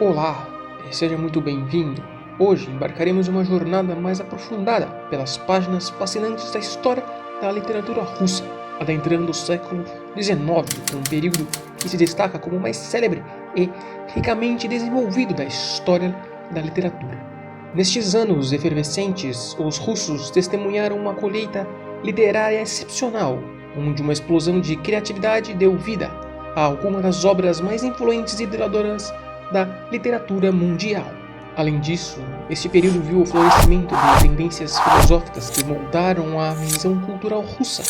Olá, seja muito bem-vindo. Hoje embarcaremos em uma jornada mais aprofundada pelas páginas fascinantes da história da literatura russa, adentrando o século XIX, um período que se destaca como o mais célebre e ricamente desenvolvido da história da literatura. Nestes anos efervescentes, os russos testemunharam uma colheita literária excepcional, onde uma explosão de criatividade deu vida a algumas das obras mais influentes e duradouras da literatura mundial. Além disso, este período viu o florescimento de tendências filosóficas que moldaram a visão cultural russa,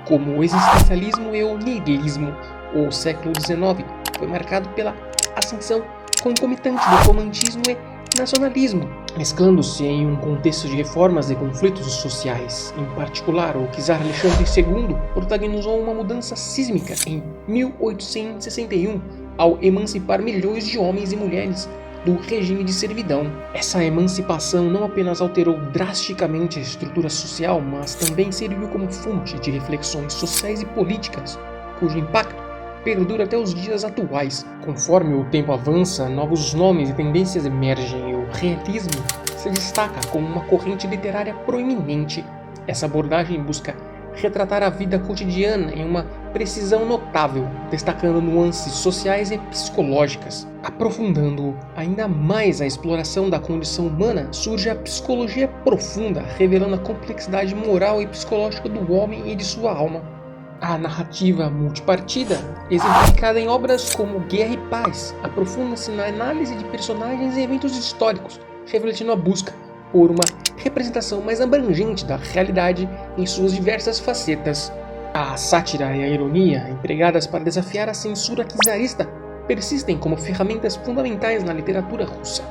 como o existencialismo e o niilismo. O século XIX foi marcado pela ascensão concomitante do romantismo e nacionalismo, mesclando-se em um contexto de reformas e conflitos sociais. Em particular, o czar Alexandre II protagonizou uma mudança sísmica em 1861 ao emancipar milhões de homens e mulheres do regime de servidão. Essa emancipação não apenas alterou drasticamente a estrutura social, mas também serviu como fonte de reflexões sociais e políticas, cujo impacto perdura até os dias atuais. Conforme o tempo avança, novos nomes e tendências emergem e o realismo se destaca como uma corrente literária proeminente. Essa abordagem busca retratar a vida cotidiana em uma precisão notável, destacando nuances sociais e psicológicas. Aprofundando ainda mais a exploração da condição humana, surge a psicologia profunda, revelando a complexidade moral e psicológica do homem e de sua alma. A narrativa multipartida, exemplificada em obras como Guerra e Paz, aprofunda-se na análise de personagens e eventos históricos, refletindo a busca por uma representação mais abrangente da realidade em suas diversas facetas. A sátira e a ironia, empregadas para desafiar a censura czarista, persistem como ferramentas fundamentais na literatura russa.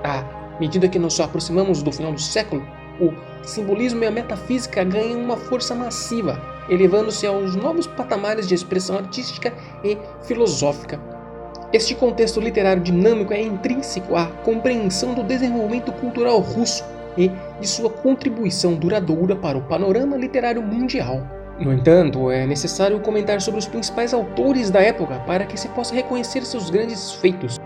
À medida que nos aproximamos do final do século, o simbolismo e a metafísica ganham uma força massiva, elevando-se aos novos patamares de expressão artística e filosófica. Este contexto literário dinâmico é intrínseco à compreensão do desenvolvimento cultural russo e de sua contribuição duradoura para o panorama literário mundial. No entanto, é necessário comentar sobre os principais autores da época para que se possa reconhecer seus grandes feitos.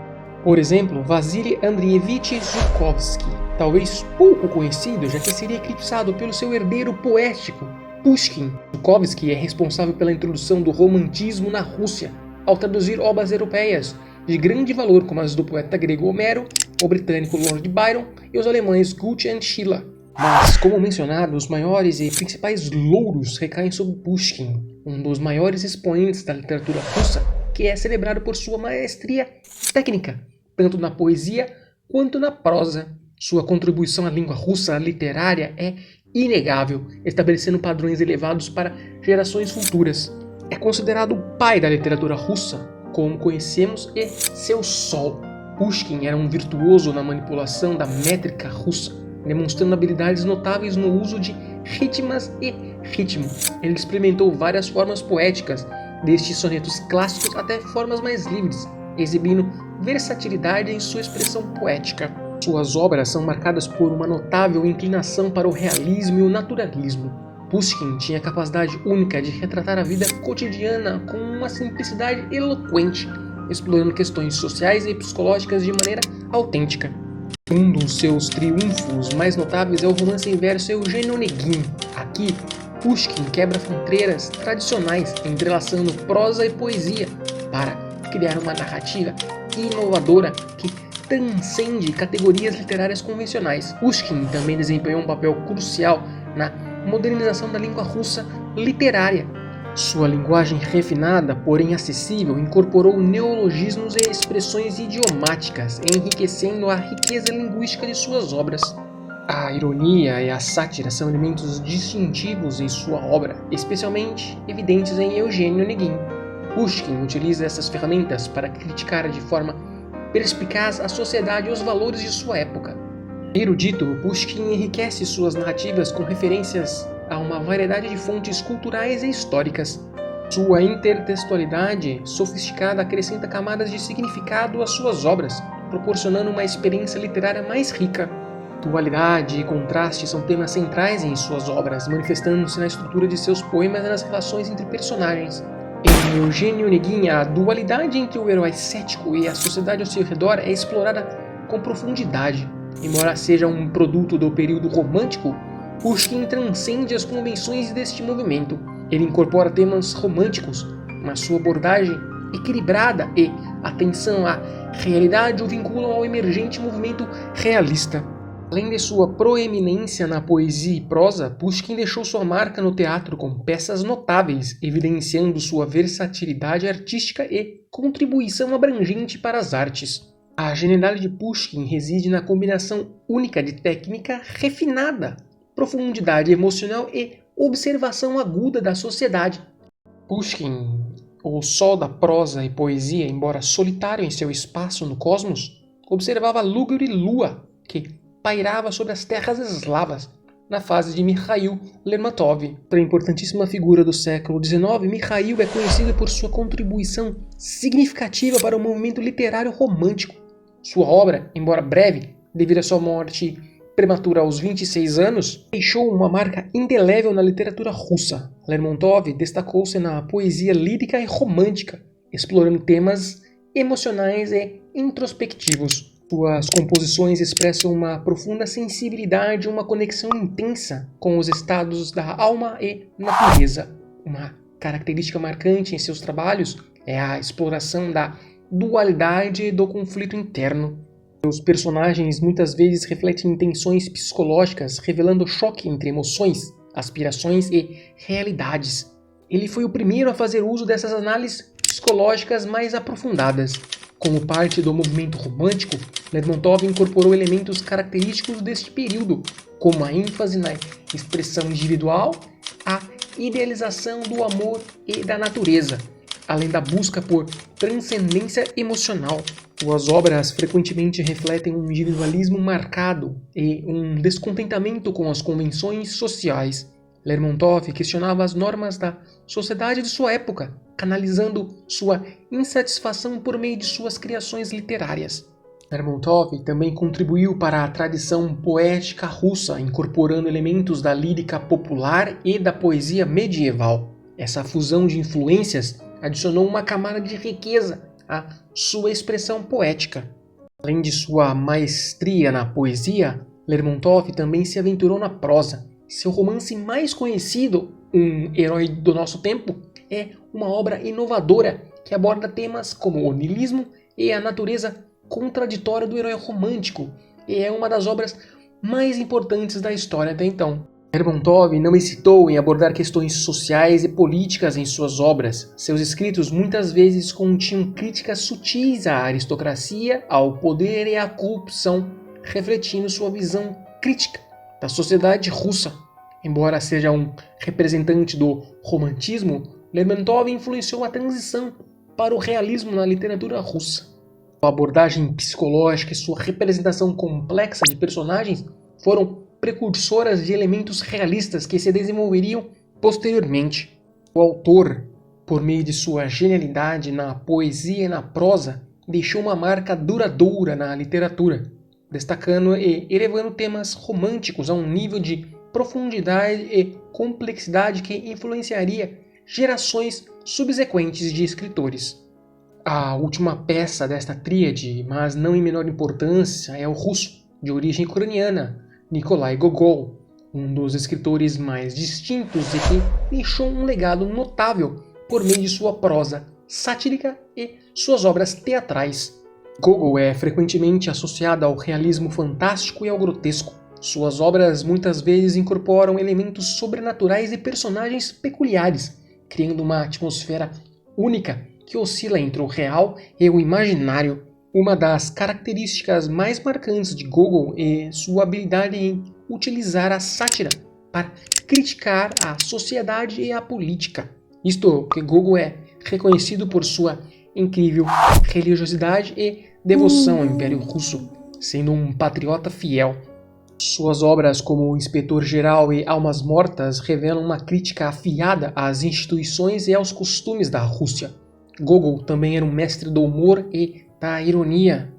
Por exemplo, Vassily Andreevich Zhukovsky, talvez pouco conhecido, já que seria eclipsado pelo seu herdeiro poético, Pushkin. Zhukovsky é responsável pela introdução do romantismo na Rússia, ao traduzir obras europeias de grande valor como as do poeta grego Homero, o britânico Lord Byron e os alemães Goethe e Schiller. Mas, como mencionado, os maiores e principais louros recaem sobre Pushkin, um dos maiores expoentes da literatura russa, que é celebrado por sua maestria técnica, tanto na poesia quanto na prosa. Sua contribuição à língua russa literária é inegável, estabelecendo padrões elevados para gerações futuras. É considerado o pai da literatura russa, como conhecemos, e seu sol. Pushkin era um virtuoso na manipulação da métrica russa, demonstrando habilidades notáveis no uso de ritmas e ritmo. Ele experimentou várias formas poéticas, desde sonetos clássicos até formas mais livres, exibindo versatilidade em sua expressão poética. Suas obras são marcadas por uma notável inclinação para o realismo e o naturalismo. Pushkin tinha a capacidade única de retratar a vida cotidiana com uma simplicidade eloquente, explorando questões sociais e psicológicas de maneira autêntica. Um dos seus triunfos mais notáveis é o romance em verso Eugênio Onegin. Aqui, Pushkin quebra fronteiras tradicionais, entrelaçando prosa e poesia, para criar uma narrativa inovadora que transcende categorias literárias convencionais. Pushkin também desempenhou um papel crucial na modernização da língua russa literária. Sua linguagem refinada, porém acessível, incorporou neologismos e expressões idiomáticas, enriquecendo a riqueza linguística de suas obras. A ironia e a sátira são elementos distintivos em sua obra, especialmente evidentes em Eugênio Onegin. Pushkin utiliza essas ferramentas para criticar de forma perspicaz a sociedade e os valores de sua época. Erudito, Pushkin enriquece suas narrativas com referências a uma variedade de fontes culturais e históricas. Sua intertextualidade sofisticada acrescenta camadas de significado às suas obras, proporcionando uma experiência literária mais rica. Dualidade e contraste são temas centrais em suas obras, manifestando-se na estrutura de seus poemas e nas relações entre personagens. Em Eugênio Onegin, a dualidade entre o herói cético e a sociedade ao seu redor é explorada com profundidade. Embora seja um produto do período romântico, Pushkin transcende as convenções deste movimento. Ele incorpora temas românticos, mas sua abordagem equilibrada e atenção à realidade o vinculam ao emergente movimento realista. Além de sua proeminência na poesia e prosa, Pushkin deixou sua marca no teatro com peças notáveis, evidenciando sua versatilidade artística e contribuição abrangente para as artes. A genialidade de Pushkin reside na combinação única de técnica refinada, profundidade emocional e observação aguda da sociedade. Pushkin, o sol da prosa e poesia, embora solitário em seu espaço no cosmos, observava a lúgubre lua que pairava sobre as terras eslavas, na fase de Mikhail Lermontov. Outra importantíssima figura do século XIX, Mikhail é conhecido por sua contribuição significativa para o movimento literário romântico. Sua obra, embora breve, devido à sua morte prematura aos 26 anos, deixou uma marca indelével na literatura russa. Lermontov destacou-se na poesia lírica e romântica, explorando temas emocionais e introspectivos. Suas composições expressam uma profunda sensibilidade e uma conexão intensa com os estados da alma e natureza. Uma característica marcante em seus trabalhos é a exploração da dualidade e do conflito interno. Seus personagens muitas vezes refletem tensões psicológicas, revelando choque entre emoções, aspirações e realidades. Ele foi o primeiro a fazer uso dessas análises psicológicas mais aprofundadas. Como parte do movimento romântico, Lermontov incorporou elementos característicos deste período, como a ênfase na expressão individual, a idealização do amor e da natureza, além da busca por transcendência emocional. Suas obras frequentemente refletem um individualismo marcado e um descontentamento com as convenções sociais. Lermontov questionava as normas da sociedade de sua época, canalizando sua insatisfação por meio de suas criações literárias. Lermontov também contribuiu para a tradição poética russa, incorporando elementos da lírica popular e da poesia medieval. Essa fusão de influências adicionou uma camada de riqueza à sua expressão poética. Além de sua maestria na poesia, Lermontov também se aventurou na prosa. Seu romance mais conhecido, Um Herói do Nosso Tempo, é uma obra inovadora que aborda temas como o niilismo e a natureza contraditória do herói romântico, e é uma das obras mais importantes da história até então. Lermontov não hesitou em abordar questões sociais e políticas em suas obras. Seus escritos muitas vezes continham críticas sutis à aristocracia, ao poder e à corrupção, refletindo sua visão crítica da sociedade russa. Embora seja um representante do romantismo, Lermontov influenciou a transição para o realismo na literatura russa. Sua abordagem psicológica e sua representação complexa de personagens foram precursoras de elementos realistas que se desenvolveriam posteriormente. O autor, por meio de sua genialidade na poesia e na prosa, deixou uma marca duradoura na literatura, destacando e elevando temas românticos a um nível de profundidade e complexidade que influenciaria gerações subsequentes de escritores. A última peça desta tríade, mas não em menor importância, é o russo, de origem ucraniana, Nikolai Gogol, um dos escritores mais distintos e que deixou um legado notável por meio de sua prosa satírica e suas obras teatrais. Gogol é frequentemente associado ao realismo fantástico e ao grotesco. Suas obras muitas vezes incorporam elementos sobrenaturais e personagens peculiares, criando uma atmosfera única que oscila entre o real e o imaginário. Uma das características mais marcantes de Gogol é sua habilidade em utilizar a sátira para criticar a sociedade e a política. Isto que Gogol é reconhecido por sua incrível religiosidade e devoção ao Império Russo, sendo um patriota fiel. Suas obras como O Inspetor-Geral e Almas Mortas revelam uma crítica afiada às instituições e aos costumes da Rússia. Gogol também era um mestre do humor e da ironia.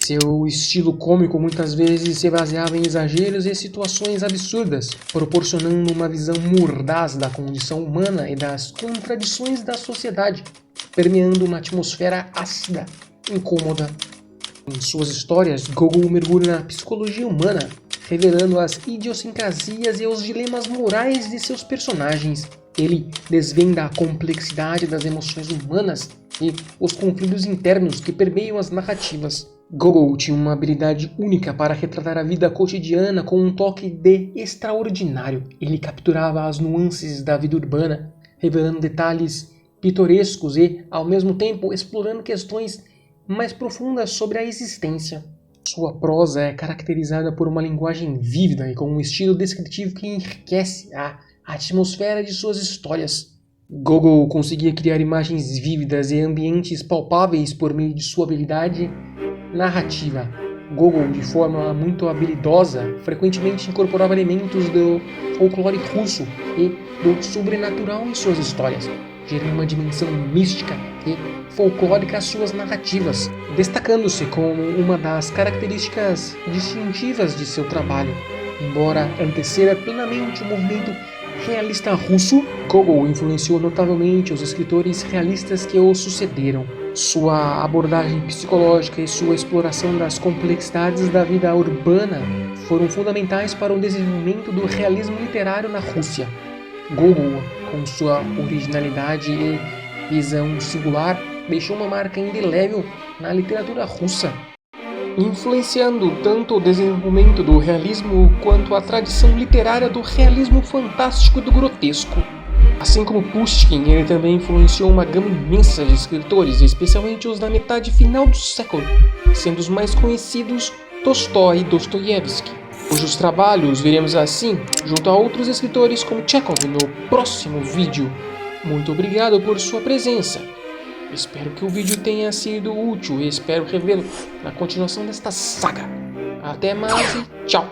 Seu estilo cômico muitas vezes se baseava em exageros e situações absurdas, proporcionando uma visão mordaz da condição humana e das contradições da sociedade, permeando uma atmosfera ácida, incômoda. Em suas histórias, Gogol mergulha na psicologia humana, revelando as idiosincrasias e os dilemas morais de seus personagens. Ele desvenda a complexidade das emoções humanas e os conflitos internos que permeiam as narrativas. Gogol tinha uma habilidade única para retratar a vida cotidiana com um toque de extraordinário. Ele capturava as nuances da vida urbana, revelando detalhes pitorescos e, ao mesmo tempo, explorando questões mais profundas sobre a existência. Sua prosa é caracterizada por uma linguagem vívida e com um estilo descritivo que enriquece a atmosfera de suas histórias. Gogol conseguia criar imagens vívidas e ambientes palpáveis por meio de sua habilidade narrativa. Gogol, de forma muito habilidosa, frequentemente incorporava elementos do folclore russo e do sobrenatural em suas histórias, gerando uma dimensão mística e folclórica às suas narrativas, destacando-se como uma das características distintivas de seu trabalho. Embora anteceda plenamente o movimento realista russo, Gogol influenciou notavelmente os escritores realistas que o sucederam. Sua abordagem psicológica e sua exploração das complexidades da vida urbana foram fundamentais para o desenvolvimento do realismo literário na Rússia. Gogol, com sua originalidade e visão singular, deixou uma marca indelével na literatura russa, influenciando tanto o desenvolvimento do realismo quanto a tradição literária do realismo fantástico e do grotesco. Assim como Pushkin, ele também influenciou uma gama imensa de escritores, especialmente os da metade final do século, sendo os mais conhecidos Tolstói e Dostoiévski, cujos trabalhos veremos assim, junto a outros escritores como Chekhov no próximo vídeo. Muito obrigado por sua presença. Espero que o vídeo tenha sido útil e espero revê-lo na continuação desta saga. Até mais e tchau!